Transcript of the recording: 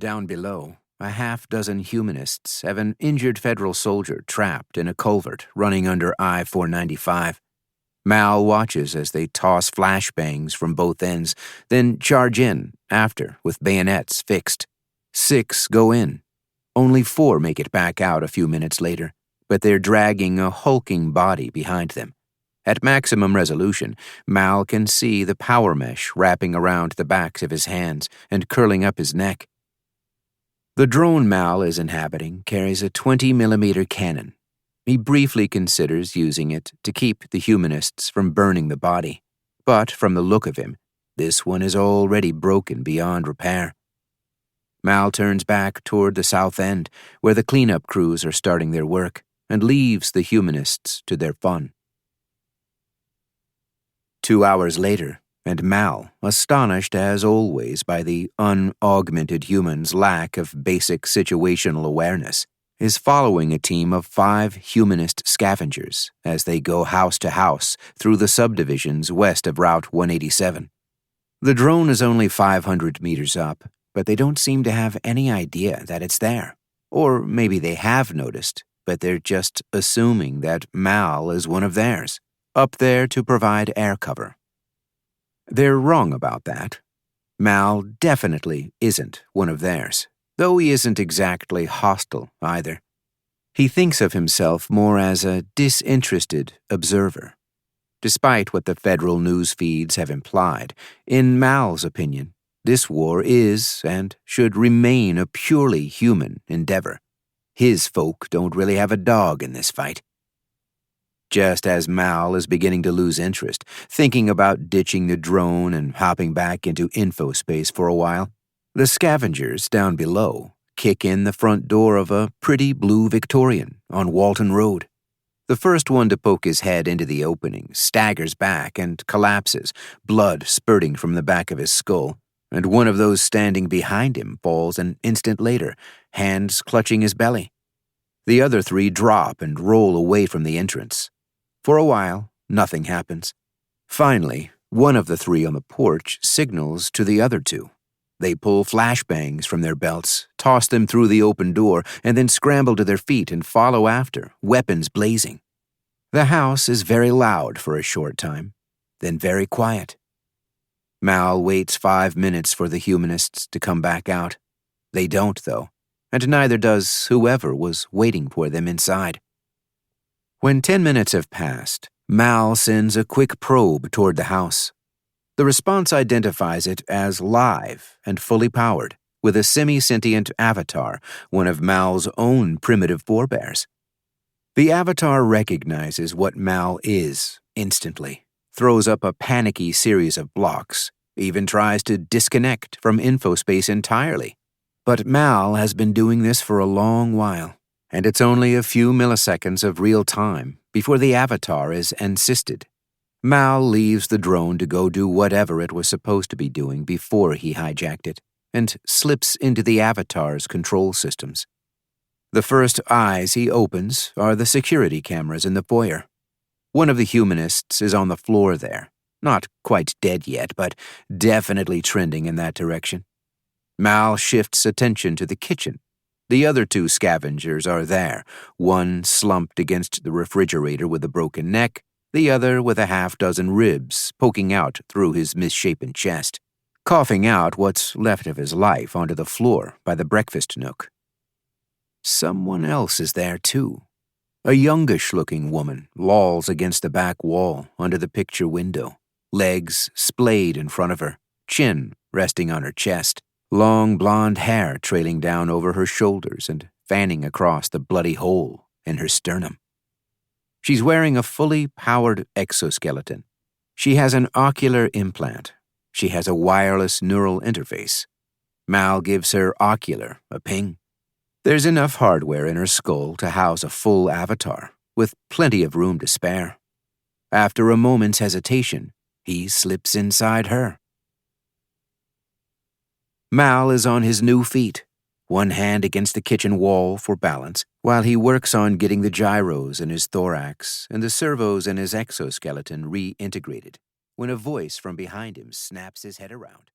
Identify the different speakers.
Speaker 1: Down below, a half-dozen humanists have an injured federal soldier trapped in a culvert running under I-495. Mal watches as they toss flashbangs from both ends, then charge in after with bayonets fixed. 6 go in. Only 4 make it back out a few minutes later, but they're dragging a hulking body behind them. At maximum resolution, Mal can see the power mesh wrapping around the backs of his hands and curling up his neck. The drone Mal is inhabiting carries a 20mm cannon. He briefly considers using it to keep the humanists from burning the body, but from the look of him, this one is already broken beyond repair. Mal turns back toward the south end, where the cleanup crews are starting their work, and leaves the humanists to their fun. 2 hours later, and Mal, astonished as always by the unaugmented human's lack of basic situational awareness, is following a team of 5 humanist scavengers as they go house to house through the subdivisions west of Route 187. The drone is only 500 meters up, but they don't seem to have any idea that it's there. Or maybe they have noticed, but they're just assuming that Mal is one of theirs, up there to provide air cover. They're wrong about that. Mal definitely isn't one of theirs, though he isn't exactly hostile either. He thinks of himself more as a disinterested observer. Despite what the federal news feeds have implied, in Mal's opinion, this war is and should remain a purely human endeavor. His folk don't really have a dog in this fight. Just as Mal is beginning to lose interest, thinking about ditching the drone and hopping back into infospace for a while, the scavengers down below kick in the front door of a pretty blue Victorian on Walton Road. The first one to poke his head into the opening staggers back and collapses, blood spurting from the back of his skull, and one of those standing behind him falls an instant later, hands clutching his belly. The other 3 drop and roll away from the entrance. For a while, nothing happens. Finally, one of the 3 on the porch signals to the other 2. They pull flashbangs from their belts, toss them through the open door, and then scramble to their feet and follow after, weapons blazing. The house is very loud for a short time, then very quiet. Mal waits 5 minutes for the humanists to come back out. They don't, though, and neither does whoever was waiting for them inside. When 10 minutes have passed, Mal sends a quick probe toward the house. The response identifies it as live and fully powered, with a semi-sentient avatar, one of Mal's own primitive forebears. The avatar recognizes what Mal is instantly, throws up a panicky series of blocks, even tries to disconnect from infospace entirely. But Mal has been doing this for a long while, and it's only a few milliseconds of real time before the avatar is encysted. Mal leaves the drone to go do whatever it was supposed to be doing before he hijacked it, and slips into the avatar's control systems. The first eyes he opens are the security cameras in the foyer. One of the humanists is on the floor there, not quite dead yet, but definitely trending in that direction. Mal shifts attention to the kitchen. The other 2 scavengers are there, one slumped against the refrigerator with a broken neck, the other with a half-dozen ribs poking out through his misshapen chest, coughing out what's left of his life onto the floor by the breakfast nook. Someone else is there, too. A youngish-looking woman lolls against the back wall under the picture window, legs splayed in front of her, chin resting on her chest, long blonde hair trailing down over her shoulders and fanning across the bloody hole in her sternum. She's wearing a fully powered exoskeleton. She has an ocular implant. She has a wireless neural interface. Mal gives her ocular a ping. There's enough hardware in her skull to house a full avatar, with plenty of room to spare. After a moment's hesitation, he slips inside her. Mal is on his new feet, one hand against the kitchen wall for balance, while he works on getting the gyros in his thorax and the servos in his exoskeleton reintegrated, when a voice from behind him snaps his head around.